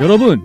여러분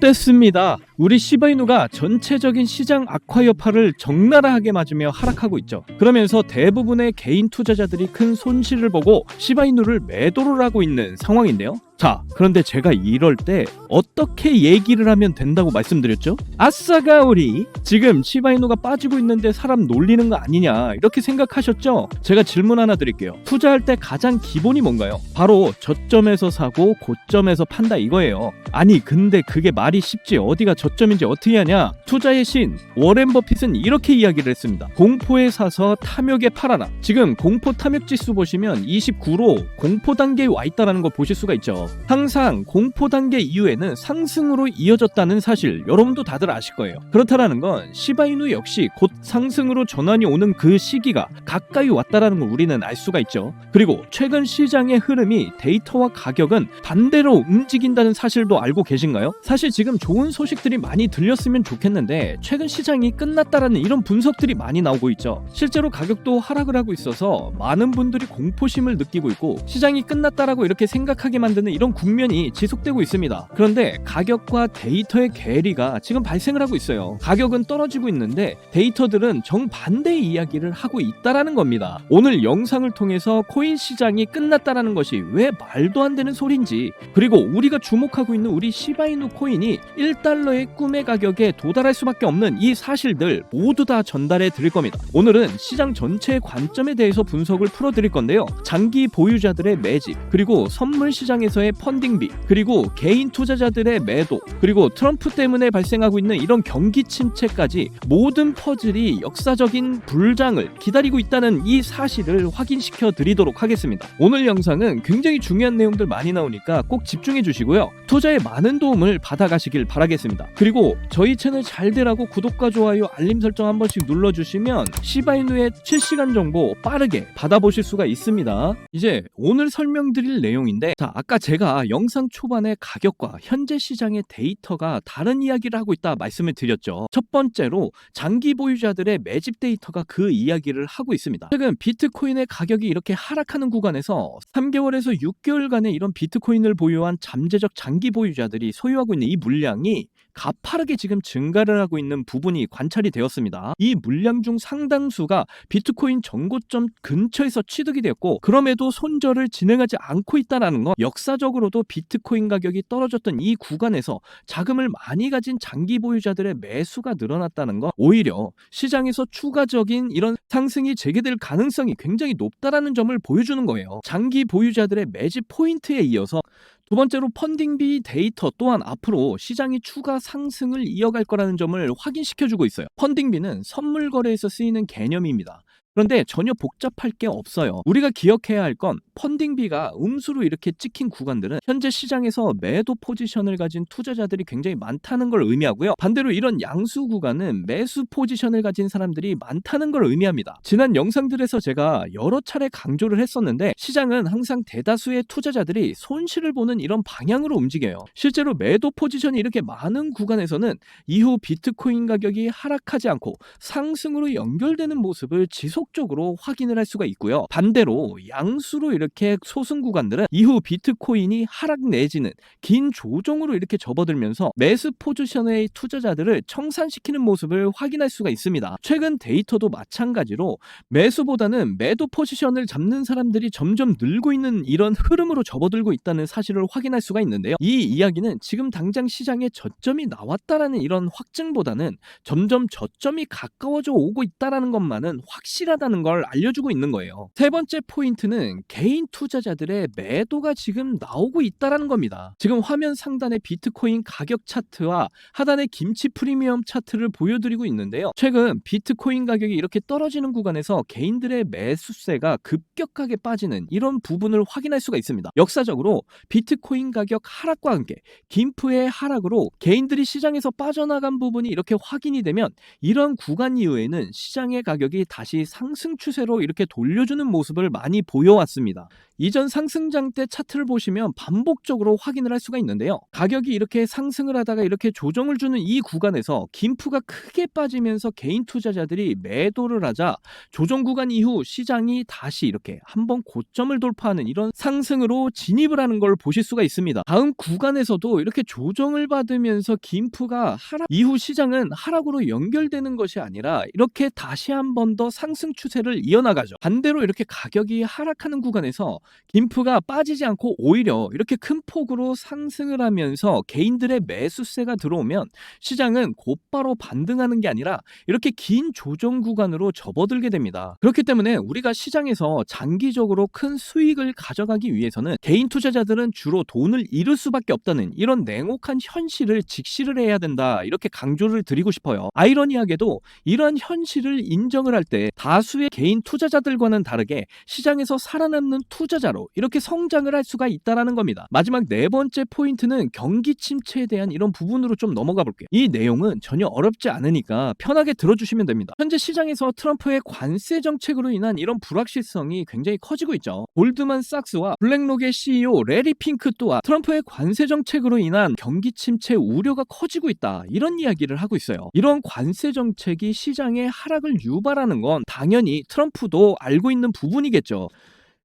됐습니다. 우리 시바이누가 전체적인 시장 악화 여파를 적나라하게 맞으며 하락하고 있죠. 그러면서 대부분의 개인 투자자들이 큰 손실을 보고 시바이누를 매도를 하고 있는 상황인데요. 자, 그런데 제가 이럴 때 어떻게 얘기를 하면 된다고 말씀드렸죠? 아싸가 우리 지금 시바이누가 빠지고 있는데 사람 놀리는 거 아니냐 이렇게 생각하셨죠? 제가 질문 하나 드릴게요. 투자할 때 가장 기본이 뭔가요? 바로 저점에서 사고 고점에서 판다 이거예요. 아니 근데 그게 말이 쉽지 어디가 저점인지 어떻게 하냐? 투자의 신 워렌 버핏은 이렇게 이야기를 했습니다. 공포에 사서 탐욕에 팔아라. 지금 공포 탐욕 지수 보시면 29로 공포 단계에 와 있다는 거 보실 수가 있죠. 항상 공포 단계 이후에는 상승으로 이어졌다는 사실 여러분도 다들 아실 거예요. 그렇다라는 건 시바이누 역시 곧 상승으로 전환이 오는 그 시기가 가까이 왔다라는 걸 우리는 알 수가 있죠. 그리고 최근 시장의 흐름이 데이터와 가격은 반대로 움직인다는 사실도 알고 계신가요? 사실 지금 좋은 소식들이 많이 들렸으면 좋겠는데 최근 시장이 끝났다라는 이런 분석들이 많이 나오고 있죠. 실제로 가격도 하락을 하고 있어서 많은 분들이 공포심을 느끼고 있고 시장이 끝났다라고 이렇게 생각하게 만드는 이런 국면이 지속되고 있습니다. 그런데 가격과 데이터의 괴리가 지금 발생을 하고 있어요. 가격은 떨어지고 있는데 데이터들은 정반대의 이야기를 하고 있다라는 겁니다. 오늘 영상을 통해서 코인 시장이 끝났다라는 것이 왜 말도 안 되는 소린지, 그리고 우리가 주목하고 있는 우리 시바이누 코인이 1달러의 꿈의 가격에 도달할 수밖에 없는 이 사실들 모두 다 전달해 드릴 겁니다. 오늘은 시장 전체의 관점에 대해서 분석을 풀어 드릴 건데요. 장기 보유자들의 매집, 그리고 선물 시장에서의 펀딩비, 그리고 개인 투자자들의 매도, 그리고 트럼프 때문에 발생하고 있는 이런 경기 침체까지 모든 퍼즐이 역사적인 불장을 기다리고 있다는 이 사실을 확인시켜 드리도록 하겠습니다. 오늘 영상은 굉장히 중요한 내용들 많이 나오니까 꼭 집중해 주시고요. 투자에 많은 도움을 받아가시길 바라겠습니다. 그리고 저희 채널 잘 되라고 구독과 좋아요, 알림 설정 한 번씩 눌러주시면 시바이누의 실시간 정보 빠르게 받아보실 수가 있습니다. 이제 오늘 설명드릴 내용인데, 자, 아까 제가 영상 초반에 가격과 현재 시장의 데이터가 다른 이야기를 하고 있다 말씀을 드렸죠. 첫 번째로 장기 보유자들의 매집 데이터가 그 이야기를 하고 있습니다. 최근 비트코인의 가격이 이렇게 하락하는 구간에서 3개월에서 6개월간의 이런 비트코인을 보유한 잠재적 장기 보유자들이 소유하고 있는 이 물량이 가파르게 지금 증가를 하고 있는 부분이 관찰이 되었습니다. 이 물량 중 상당수가 비트코인 전고점 근처에서 취득이 되었고, 그럼에도 손절을 진행하지 않고 있다는 건 역사적으로도 비트코인 가격이 떨어졌던 이 구간에서 자금을 많이 가진 장기 보유자들의 매수가 늘어났다는 건 오히려 시장에서 추가적인 이런 상승이 재개될 가능성이 굉장히 높다라는 점을 보여주는 거예요. 장기 보유자들의 매집 포인트에 이어서 두 번째로 펀딩비 데이터 또한 앞으로 시장이 추가 상승을 이어갈 거라는 점을 확인시켜주고 있어요. 펀딩비는 선물 거래에서 쓰이는 개념입니다. 그런데 전혀 복잡할 게 없어요. 우리가 기억해야 할 건 펀딩비가 음수로 이렇게 찍힌 구간들은 현재 시장에서 매도 포지션을 가진 투자자들이 굉장히 많다는 걸 의미하고요. 반대로 이런 양수 구간은 매수 포지션을 가진 사람들이 많다는 걸 의미합니다. 지난 영상들에서 제가 여러 차례 강조를 했었는데 시장은 항상 대다수의 투자자들이 손실을 보는 이런 방향으로 움직여요. 실제로 매도 포지션이 이렇게 많은 구간에서는 이후 비트코인 가격이 하락하지 않고 상승으로 연결되는 모습을 지속적으로 확인을 할 수가 있고요. 반대로 양수로 이렇게 소승 구간들은 이후 비트코인이 하락 내지는 긴 조정으로 이렇게 접어들면서 매수 포지션의 투자자들을 청산시키는 모습을 확인할 수가 있습니다. 최근 데이터도 마찬가지로 매수보다는 매도 포지션을 잡는 사람들이 점점 늘고 있는 이런 흐름으로 접어들고 있다는 사실을 확인할 수가 있는데요. 이 이야기는 지금 당장 시장에 저점이 나왔다라는 이런 확증보다는 점점 저점이 가까워져 오고 있다라는 것만은 확실하다는 걸 알려주고 있는 거예요. 세 번째 포인트는 개인 투자자들의 매도가 지금 나오고 있다라는 겁니다. 지금 화면 상단의 비트코인 가격 차트와 하단의 김치 프리미엄 차트를 보여드리고 있는데요. 최근 비트코인 가격이 이렇게 떨어지는 구간에서 개인들의 매수세가 급격하게 빠지는 이런 부분을 확인할 수가 있습니다. 역사적으로 비트코인 가격 하락과 함께 김프의 하락으로 개인들이 시장에서 빠져나간 부분이 이렇게 확인이 되면 이런 구간 이후에는 시장의 가격이 다시 상승 추세로 이렇게 돌려주는 모습을 많이 보여왔습니다. 이전 상승장 때 차트를 보시면 반복적으로 확인을 할 수가 있는데요. 가격이 이렇게 상승을 하다가 이렇게 조정을 주는 이 구간에서 김프가 크게 빠지면서 개인 투자자들이 매도를 하자 조정 구간 이후 시장이 다시 이렇게 한번 고점을 돌파하는 이런 상승으로 진입을 하는 걸 보실 수가 있습니다. 다음 구간에서도 이렇게 조정을 받으면서 김프가 하락 이후 시장은 하락으로 연결되는 것이 아니라 이렇게 다시 한 번 더 상승 추세를 이어나가죠. 반대로 이렇게 가격이 하락하는 구간에서 김프가 빠지지 않고 오히려 이렇게 큰 폭으로 상승을 하면서 개인들의 매수세가 들어오면 시장은 곧바로 반등하는 게 아니라 이렇게 긴 조정 구간으로 접어들게 됩니다. 그렇기 때문에 우리가 시장에서 장기적으로 큰 수익을 가져가기 위해서는 개인 투자자들은 주로 돈을 잃을 수밖에 없다는 이런 냉혹한 현실을 직시를 해야 된다, 이렇게 강조를 드리고 싶어요. 아이러니하게도 이러한 현실을 인정을 할 때 다수의 개인 투자자들과는 다르게 시장에서 살아남는 투자자로 이렇게 성장을 할 수가 있다는 겁니다. 마지막 네 번째 포인트는 경기 침체에 대한 이런 부분으로 좀 넘어가 볼게요. 이 내용은 전혀 어렵지 않으니까 편하게 들어주시면 됩니다. 현재 시장에서 트럼프의 관세 정책으로 인한 이런 불확실성이 굉장히 커지고 있죠. 골드만삭스와 블랙록의 CEO 레리 핑크 또한 트럼프의 관세 정책으로 인한 경기 침체 우려가 커지고 있다, 이런 이야기를 하고 있어요. 이런 관세 정책이 시장의 하락을 유발하는 건 당연히 트럼프도 알고 있는 부분이겠죠.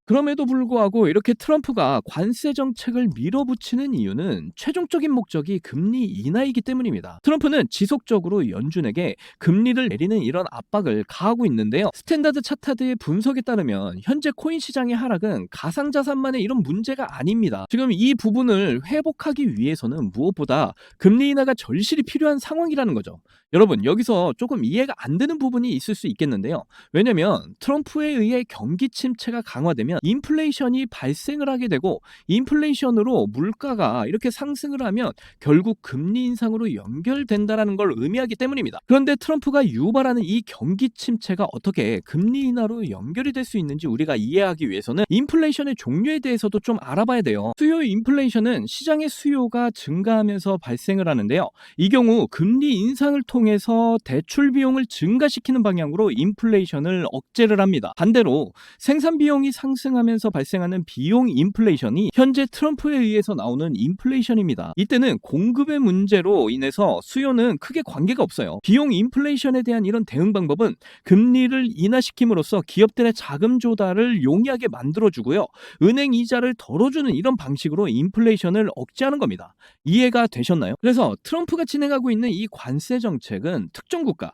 그럼에도 불구하고 이렇게 트럼프가 관세 정책을 밀어붙이는 이유는 최종적인 목적이 금리 인하이기 때문입니다. 트럼프는 지속적으로 연준에게 금리를 내리는 이런 압박을 가하고 있는데요. 스탠다드 차트의 분석에 따르면 현재 코인 시장의 하락은 가상자산만의 이런 문제가 아닙니다. 지금 이 부분을 회복하기 위해서는 무엇보다 금리 인하가 절실히 필요한 상황이라는 거죠. 여러분, 여기서 조금 이해가 안 되는 부분이 있을 수 있겠는데요. 왜냐면 트럼프에 의해 경기 침체가 강화되면 인플레이션이 발생을 하게 되고, 인플레이션으로 물가가 이렇게 상승을 하면 결국 금리 인상으로 연결된다는 걸 의미하기 때문입니다. 그런데 트럼프가 유발하는 이 경기 침체가 어떻게 금리 인하로 연결이 될 수 있는지 우리가 이해하기 위해서는 인플레이션의 종류에 대해서도 좀 알아봐야 돼요. 수요 인플레이션은 시장의 수요가 증가하면서 발생을 하는데요. 이 경우 금리 인상을 통해서 대출 비용을 증가시키는 방향으로 인플레이션을 억제를 합니다. 반대로 생산 비용이 상승하면서 발생하는 비용 인플레이션이 현재 트럼프에 의해서 나오는 인플레이션입니다. 이때는 공급의 문제로 인해서 수요는 크게 관계가 없어요. 비용 인플레이션에 대한 이런 대응 방법은 금리를 인하시킴으로써 기업들의 자금 조달을 용이하게 만들어주고요, 은행 이자를 덜어주는 이런 방식으로 인플레이션을 억제하는 겁니다. 이해가 되셨나요? 그래서 트럼프가 진행하고 있는 이 관세 정책은 특정 국가,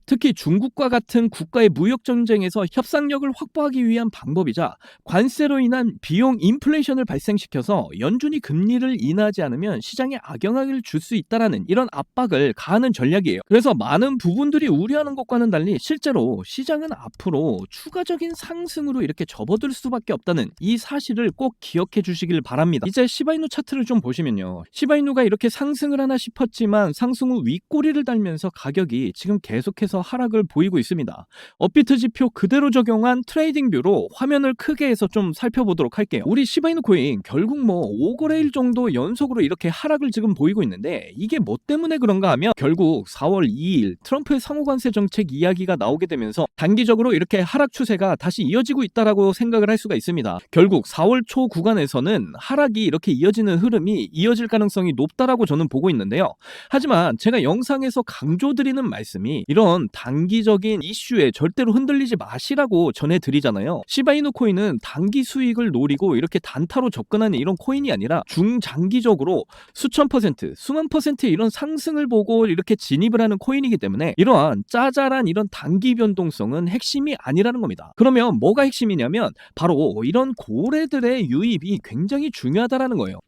특히 중국과 같은 국가의 무역 전쟁에서 협상력을 확보하기 위한 방법이자, 관세로 인한 비용 인플레이션을 발생시켜서 연준이 금리를 인하지 않으면 시장에 악영향을 줄 수 있다라는 이런 압박을 가하는 전략이에요. 그래서 많은 부분들이 우려하는 것과는 달리 실제로 시장은 앞으로 추가적인 상승으로 이렇게 접어들 수밖에 없다는 이 사실을 꼭 기억해 주시길 바랍니다. 이제 시바이누 차트를 좀 보시면요, 시바이누가 이렇게 상승을 하나 싶었지만 상승 후 윗꼬리를 달면서 가격이 지금 계속해서 하락을 보이고 있습니다. 업비트 지표 그대로 적용한 트레이딩 뷰로 화면을 크게 해서 좀 살펴보도록 할게요. 우리 시바이누 코인 결국 5거래일 정도 연속으로 이렇게 하락을 지금 보이고 있는데, 이게 뭐 때문에 그런가 하면 결국 4월 2일 트럼프의 상호관세 정책 이야기가 나오게 되면서 단기적으로 이렇게 하락 추세가 다시 이어지고 있다라고 생각을 할 수가 있습니다. 결국 4월 초 구간에서는 하락이 이렇게 이어지는 흐름이 이어질 가능성이 높다라고 저는 보고 있는데요. 하지만 제가 영상에서 강조드리는 말씀이 이런 단기적인 이슈에 절대로 흔들리지 마시라고 전해드리잖아요. 시바이누 코인은 단기 수익을 노리고 이렇게 단타로 접근하는 이런 코인이 아니라 중장기적으로 수천 퍼센트, 수만 퍼센트의 이런 상승을 보고 이렇게 진입을 하는 코인이기 때문에 이러한 짜잘한 이런 단기 변동성은 핵심이 아니라는 겁니다. 그러면 뭐가 핵심이냐면 바로 이런 고래들의 유입이 굉장히 중요하다라는 거예요.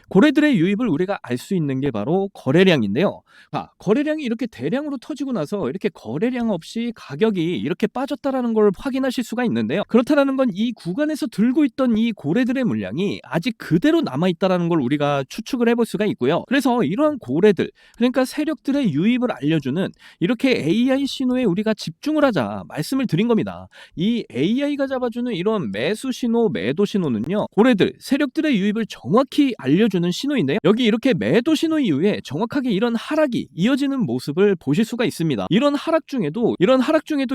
고래들의 유입을 우리가 알 수 있는 게 바로 거래량인데요. 거래량이 이렇게 대량으로 터지고 나서 이렇게 거래량 없이 가격이 이렇게 빠졌다라는 걸 확인하실 수가 있는데요. 그렇다라는 건 이 구간에서 들고 있던 이 고래들의 물량이 아직 그대로 남아있다라는 걸 우리가 추측을 해볼 수가 있고요. 그래서 이러한 고래들, 그러니까 세력들의 유입을 알려주는 이렇게 AI 신호에 우리가 집중을 하자 말씀을 드린 겁니다. 이 AI가 잡아주는 이런 매수 신호, 매도 신호는요, 고래들, 세력들의 유입을 정확히 알려주는 잡아주는 신호인데요. 여기 이렇게 매도 신호 이후에 정확하게 이런 하락이 이어지는 모습을 보실 수가 있습니다. 이런 하락 중에도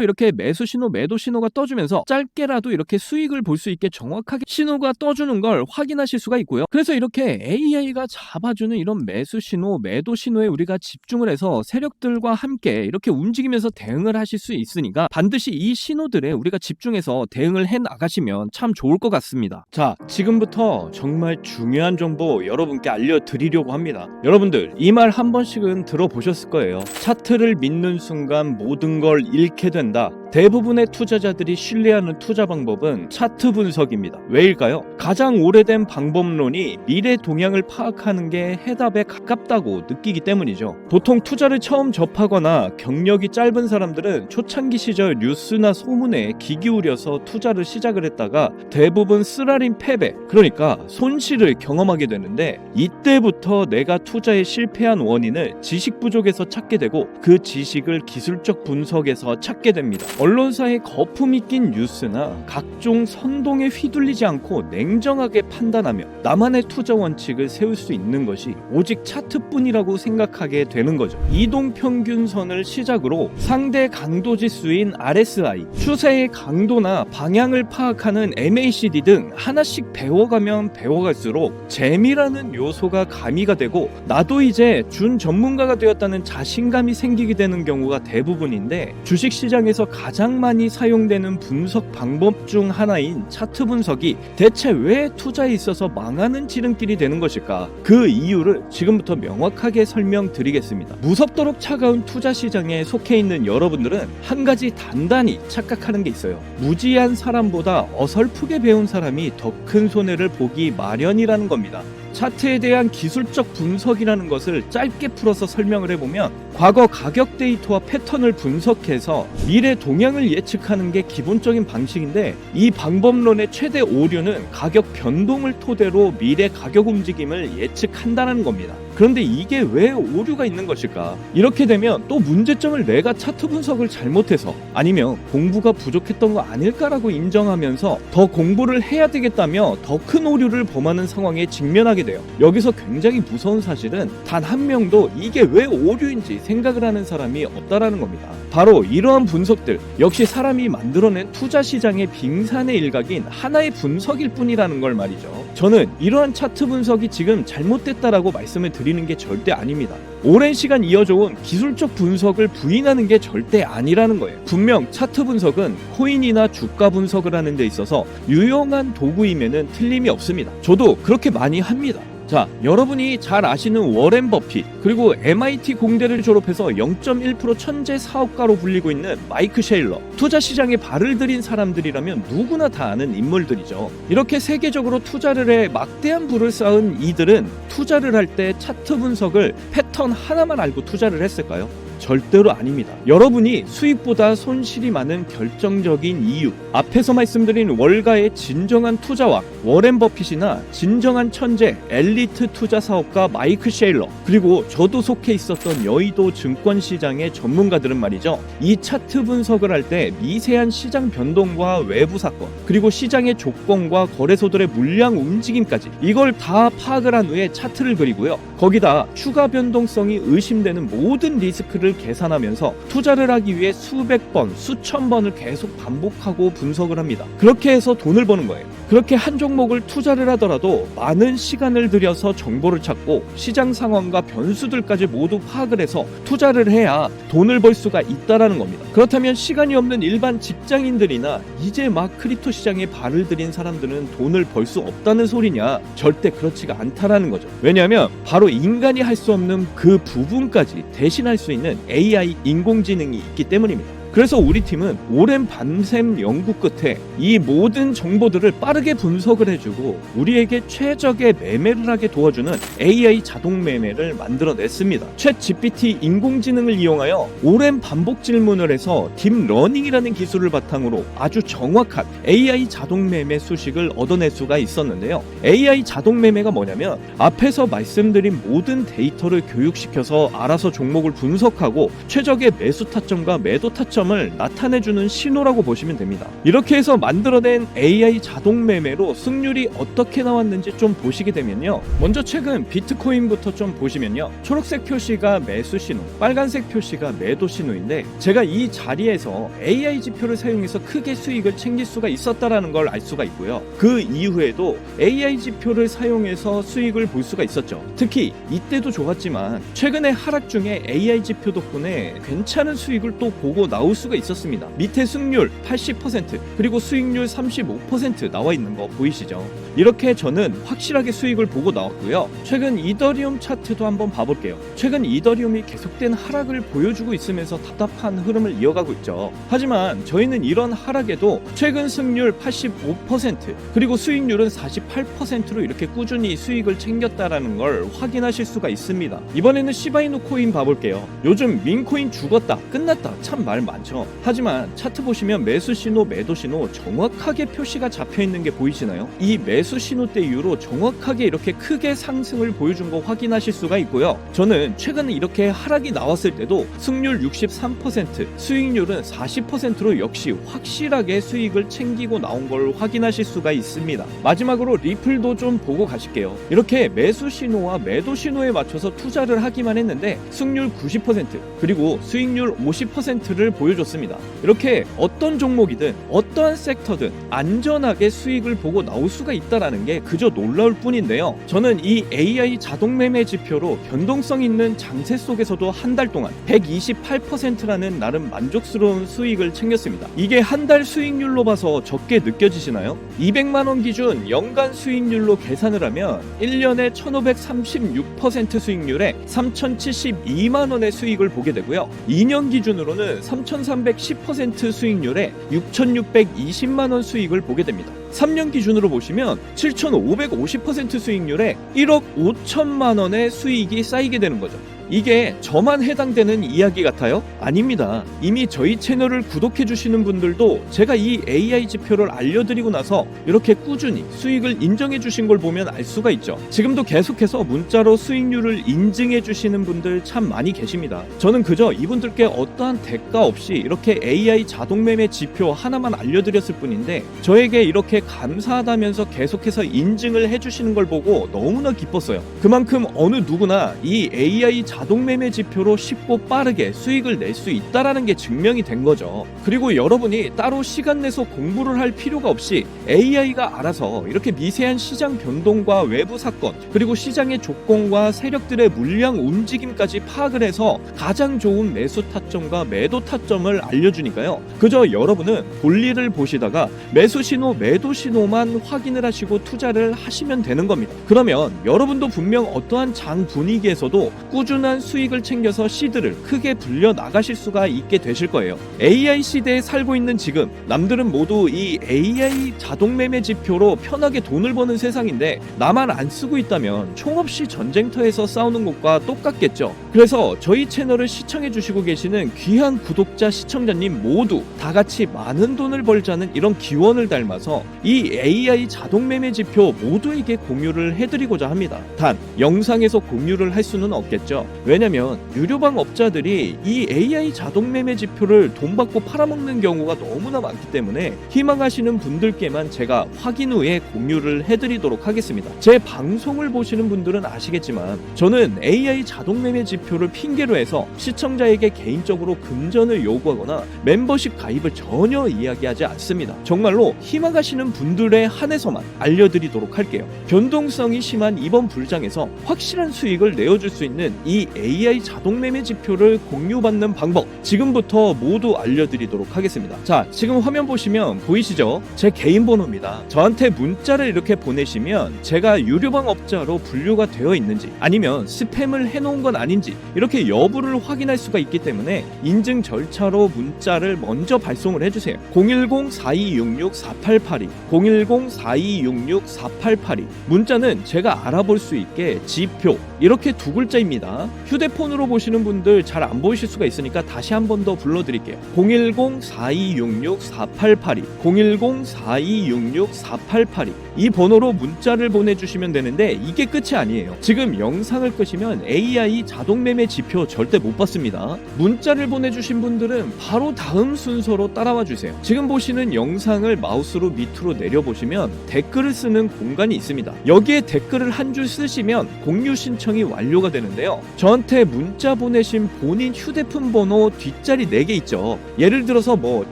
이렇게 매수 신호, 매도 신호가 떠주면서 짧게라도 이렇게 수익을 볼 수 있게 정확하게 신호가 떠주는 걸 확인하실 수가 있고요. 그래서 이렇게 AI가 잡아주는 이런 매수 신호, 매도 신호에 우리가 집중을 해서 세력들과 함께 이렇게 움직이면서 대응을 하실 수 있으니까 반드시 이 신호들에 우리가 집중해서 대응을 해 나가시면 참 좋을 것 같습니다. 자, 지금부터 정말 중요한 정보 여러분께 알려드리려고 합니다. 여러분들 이 말 한 번씩은 들어보셨을 거예요. 차트를 믿는 순간 모든 걸 잃게 된다. 대부분의 투자자들이 신뢰하는 투자 방법은 차트 분석입니다. 왜일까요? 가장 오래된 방법론이 미래 동향을 파악하는 게 해답에 가깝다고 느끼기 때문이죠. 보통 투자를 처음 접하거나 경력이 짧은 사람들은 초창기 시절 뉴스나 소문에 귀 기울여서 투자를 시작을 했다가 대부분 쓰라린 패배, 그러니까 손실을 경험하게 되는데, 이때부터 내가 투자에 실패한 원인을 지식 부족에서 찾게 되고 그 지식을 기술적 분석에서 찾게 됩니다. 언론사에 거품이 낀 뉴스나 각종 선동에 휘둘리지 않고 냉정하게 판단하며 나만의 투자 원칙을 세울 수 있는 것이 오직 차트뿐이라고 생각하게 되는 거죠. 이동평균선을 시작으로 상대 강도 지수인 RSI, 추세의 강도나 방향을 파악하는 MACD 등 하나씩 배워가면 배워갈수록 재미라는 요소가 가미가 되고 나도 이제 준 전문가가 되었다는 자신감이 생기게 되는 경우가 대부분인데, 주식시장에서 가장 많이 사용되는 분석 방법 중 하나인 차트 분석이 대체 왜 투자에 있어서 망하는 지름길이 되는 것일까? 그 이유를 지금부터 명확하게 설명드리겠습니다. 무섭도록 차가운 투자 시장에 속해 있는 여러분들은 한 가지 단단히 착각하는 게 있어요. 무지한 사람보다 어설프게 배운 사람이 더 큰 손해를 보기 마련이라는 겁니다. 차트에 대한 기술적 분석이라는 것을 짧게 풀어서 설명을 해보면, 과거 가격 데이터와 패턴을 분석해서 미래 동향을 예측하는 게 기본적인 방식인데, 이 방법론의 최대 오류는 가격 변동을 토대로 미래 가격 움직임을 예측한다는 겁니다. 그런데 이게 왜 오류가 있는 것일까? 이렇게 되면 또 문제점을 내가 차트 분석을 잘못해서 아니면 공부가 부족했던 거 아닐까라고 인정하면서 더 공부를 해야 되겠다며 더 큰 오류를 범하는 상황에 직면하게 돼요. 여기서 굉장히 무서운 사실은 단 한 명도 이게 왜 오류인지 생각을 하는 사람이 없다라는 겁니다. 바로 이러한 분석들 역시 사람이 만들어낸 투자 시장의 빙산의 일각인 하나의 분석일 뿐이라는 걸 말이죠. 저는 이러한 차트 분석이 지금 잘못됐다라고 말씀을 드리는 게 절대 아닙니다. 오랜 시간 이어져온 기술적 분석을 부인하는 게 절대 아니라는 거예요. 분명 차트 분석은 코인이나 주가 분석을 하는 데 있어서 유용한 도구임에는 틀림이 없습니다. 저도 그렇게 많이 합니다. 자, 여러분이 잘 아시는 워렌 버핏, 그리고 MIT 공대를 졸업해서 0.1% 천재 사업가로 불리고 있는 마이크 셰일러, 투자 시장에 발을 들인 사람들이라면 누구나 다 아는 인물들이죠. 이렇게 세계적으로 투자를 해 막대한 부를 쌓은 이들은 투자를 할 때 차트 분석을 패턴 하나만 알고 투자를 했을까요? 절대로 아닙니다. 여러분이 수익보다 손실이 많은 결정적인 이유, 앞에서 말씀드린 월가의 진정한 투자왕 워렌 버핏이나 진정한 천재 엘리트 투자 사업가 마이크 셰일러, 그리고 저도 속해 있었던 여의도 증권시장의 전문가들은 말이죠, 이 차트 분석을 할 때 미세한 시장 변동과 외부 사건, 그리고 시장의 조건과 거래소들의 물량 움직임까지 이걸 다 파악을 한 후에 차트를 그리고요, 거기다 추가 변동성이 의심되는 모든 리스크를 계산하면서 투자를 하기 위해 수백 번, 수천 번을 계속 반복하고 분석을 합니다. 그렇게 해서 돈을 버는 거예요. 그렇게 한 종목을 투자를 하더라도 많은 시간을 들여서 정보를 찾고 시장 상황과 변수들까지 모두 파악을 해서 투자를 해야 돈을 벌 수가 있다라는 겁니다. 그렇다면 시간이 없는 일반 직장인들이나 이제 막 크립토 시장에 발을 들인 사람들은 돈을 벌 수 없다는 소리냐? 절대 그렇지가 않다라는 거죠. 왜냐하면 바로 인간이 할 수 없는 그 부분까지 대신할 수 있는 AI 인공지능이 있기 때문입니다. 그래서 우리 팀은 오랜 밤샘 연구 끝에 이 모든 정보들을 빠르게 분석을 해주고 우리에게 최적의 매매를 하게 도와주는 AI 자동 매매를 만들어냈습니다. 챗 GPT 인공지능을 이용하여 오랜 반복 질문을 해서 딥러닝이라는 기술을 바탕으로 아주 정확한 AI 자동 매매 수식을 얻어낼 수가 있었는데요. AI 자동 매매가 뭐냐면 앞에서 말씀드린 모든 데이터를 교육시켜서 알아서 종목을 분석하고 최적의 매수 타점과 매도 타점 타점을 나타내주는 신호라고 보시면 됩니다. 이렇게 해서 만들어낸 AI 자동 매매로 승률이 어떻게 나왔는지 좀 보시게 되면요, 먼저 최근 비트코인부터 좀 보시면요, 초록색 표시가 매수 신호, 빨간색 표시가 매도 신호인데, 제가 이 자리에서 AI 지표를 사용해서 크게 수익을 챙길 수가 있었다라는 걸 알 수가 있고요, 그 이후에도 AI 지표를 사용해서 수익을 볼 수가 있었죠. 특히 이때도 좋았지만 최근에 하락 중에 AI 지표 덕분에 괜찮은 수익을 또 보고 나올 수가 있었습니다. 밑에 승률 80% 그리고 수익률 35% 나와 있는 거 보이시죠? 이렇게 저는 확실하게 수익을 보고 나왔고요. 최근 이더리움 차트도 한번 봐볼게요. 최근 이더리움이 계속된 하락을 보여주고 있으면서 답답한 흐름을 이어가고 있죠. 하지만 저희는 이런 하락에도 최근 승률 85% 그리고 수익률은 48%로 이렇게 꾸준히 수익을 챙겼다라는 걸 확인하실 수가 있습니다. 이번에는 시바이누 코인 봐볼게요. 요즘 민코인 죽었다, 끝났다, 참 말 많죠. 하지만 차트 보시면 매수 신호, 매도 신호 정확하게 표시가 잡혀 있는 게 보이시나요? 이 매수 신호 때 이후로 정확하게 이렇게 크게 상승을 보여준 거 확인하실 수가 있고요. 저는 최근에 이렇게 하락이 나왔을 때도 승률 63%, 수익률은 40%로 역시 확실하게 수익을 챙기고 나온 걸 확인하실 수가 있습니다. 마지막으로 리플도 좀 보고 가실게요. 이렇게 매수 신호와 매도 신호에 맞춰서 투자를 하기만 했는데 승률 90% 그리고 수익률 50%를 보여줬습니다. 이렇게 어떤 종목이든 어떠한 섹터든 안전하게 수익을 보고 나올 수가 있다라는 게 그저 놀라울 뿐인데요. 저는 이 AI 자동 매매 지표로 변동성 있는 장세 속에서도 한 달 동안 128%라는 나름 만족스러운 수익을 챙겼습니다. 이게 한 달 수익률로 봐서 적게 느껴지시나요? 200만 원 기준 연간 수익률로 계산을 하면 1년에 1536% 수익률에 3072만 원의 수익을 보게 되고요. 2년 기준으로는 3310% 수익률에 6620만 원 수익을 보게 됩니다. 3년 기준으로 보시면 7550% 수익률에 1억 5천만 원의 수익이 쌓이게 되는 거죠. 이게 저만 해당되는 이야기 같아요? 아닙니다. 이미 저희 채널을 구독해 주시는 분들도 제가 이 AI 지표를 알려드리고 나서 이렇게 꾸준히 수익을 인정해 주신 걸 보면 알 수가 있죠. 지금도 계속해서 문자로 수익률을 인증해 주시는 분들 참 많이 계십니다. 저는 그저 이분들께 어떠한 대가 없이 이렇게 AI 자동 매매 지표 하나만 알려드렸을 뿐인데, 저에게 이렇게 감사하다면서 계속해서 인증을 해주시는 걸 보고 너무나 기뻤어요. 그만큼 어느 누구나 이 AI 자동 매매 지표로 쉽고 빠르게 수익을 낼 수 있다라는 게 증명이 된 거죠. 그리고 여러분이 따로 시간 내서 공부를 할 필요가 없이 AI가 알아서 이렇게 미세한 시장 변동과 외부 사건, 그리고 시장의 조건과 세력들의 물량 움직임까지 파악을 해서 가장 좋은 매수 타점과 매도 타점을 알려주니까요. 그저 여러분은 볼일을 보시다가 매수 신호, 매도 신호만 확인을 하시고 투자를 하시면 되는 겁니다. 그러면 여러분도 분명 어떠한 장 분위기에서도 꾸준한 수익을 챙겨서 시드를 크게 불려 나가실 수가 있게 되실 거예요. AI 시대에 살고 있는 지금 남들은 모두 이 AI 자동 매매 지표로 편하게 돈을 버는 세상인데, 나만 안 쓰고 있다면 총없이 전쟁터에서 싸우는 것과 똑같겠죠. 그래서 저희 채널을 시청해 주시고 계시는 귀한 구독자, 시청자님 모두 다 같이 많은 돈을 벌자는 이런 기원을 닮아서 이 AI 자동 매매 지표 모두에게 공유를 해드리고자 합니다. 단 영상에서 공유를 할 수는 없겠죠. 왜냐면 유료방 업자들이 이 AI 자동 매매 지표를 돈 받고 팔아먹는 경우가 너무나 많기 때문에 희망하시는 분들께만 제가 확인 후에 공유를 해드리도록 하겠습니다. 제 방송을 보시는 분들은 아시겠지만 저는 AI 자동 매매 지표를 핑계로 해서 시청자에게 개인적으로 금전을 요구하거나 멤버십 가입을 전혀 이야기하지 않습니다. 정말로 희망하시는 분들에 한해서만 알려드리도록 할게요. 변동성이 심한 이번 불장에서 확실한 수익을 내어줄 수 있는 이 AI 자동 매매 지표를 공유받는 방법 지금부터 모두 알려드리도록 하겠습니다. 자, 지금 화면 보시면 보이시죠? 제 개인 번호입니다. 저한테 문자를 이렇게 보내시면 제가 유료방 업자로 분류가 되어 있는지 아니면 스팸을 해놓은 건 아닌지 이렇게 여부를 확인할 수가 있기 때문에 인증 절차로 문자를 먼저 발송을 해주세요. 010-4266-4882 010-4266-4882 문자는 제가 알아볼 수 있게 지표 이렇게 두 글자입니다. 휴대폰으로 보시는 분들 잘 안 보이실 수가 있으니까 다시 한 번 더 불러드릴게요. 010-4266-4882 010-4266-4882 이 번호로 문자를 보내주시면 되는데 이게 끝이 아니에요. 지금 영상을 끄시면 AI 자동 자동매매 지표 절대 못 봤습니다. 문자를 보내주신 분들은 바로 다음 순서로 따라와 주세요. 지금 보시는 영상을 마우스로 밑으로 내려보시면 댓글을 쓰는 공간이 있습니다. 여기에 댓글을 한 줄 쓰시면 공유 신청이 완료가 되는데요. 저한테 문자 보내신 본인 휴대폰 번호 뒷자리 4개 있죠. 예를 들어서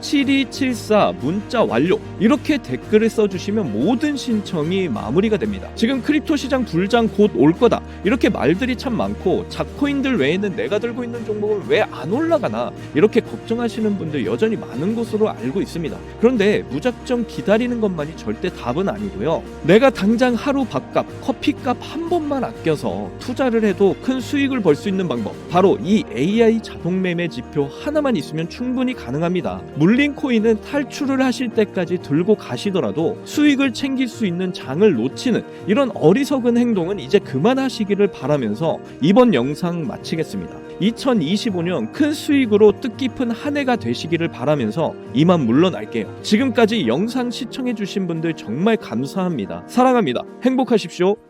7274 문자 완료 이렇게 댓글을 써주시면 모든 신청이 마무리가 됩니다. 지금 크립토 시장 불장 곧 올 거다 이렇게 말들이 참 많고 작코인들 외에는 내가 들고 있는 종목은 왜 안 올라가나 이렇게 걱정하시는 분들 여전히 많은 것으로 알고 있습니다. 그런데 무작정 기다리는 것만이 절대 답은 아니고요. 내가 당장 하루 밥값, 커피값 한 번만 아껴서 투자를 해도 큰 수익을 벌 수 있는 방법 바로 이 AI 자동매매 지표 하나만 있으면 충분히 가능합니다. 물린 코인은 탈출을 하실 때까지 들고 가시더라도 수익을 챙길 수 있는 장을 놓치는 이런 어리석은 행동은 이제 그만하시기를 바라면서 이번 영상 마치겠습니다. 2025년 큰 수익으로 뜻깊은 한 해가 되시기를 바라면서 이만 물러날게요. 지금까지 영상 시청해주신 분들 정말 감사합니다. 사랑합니다. 행복하십시오.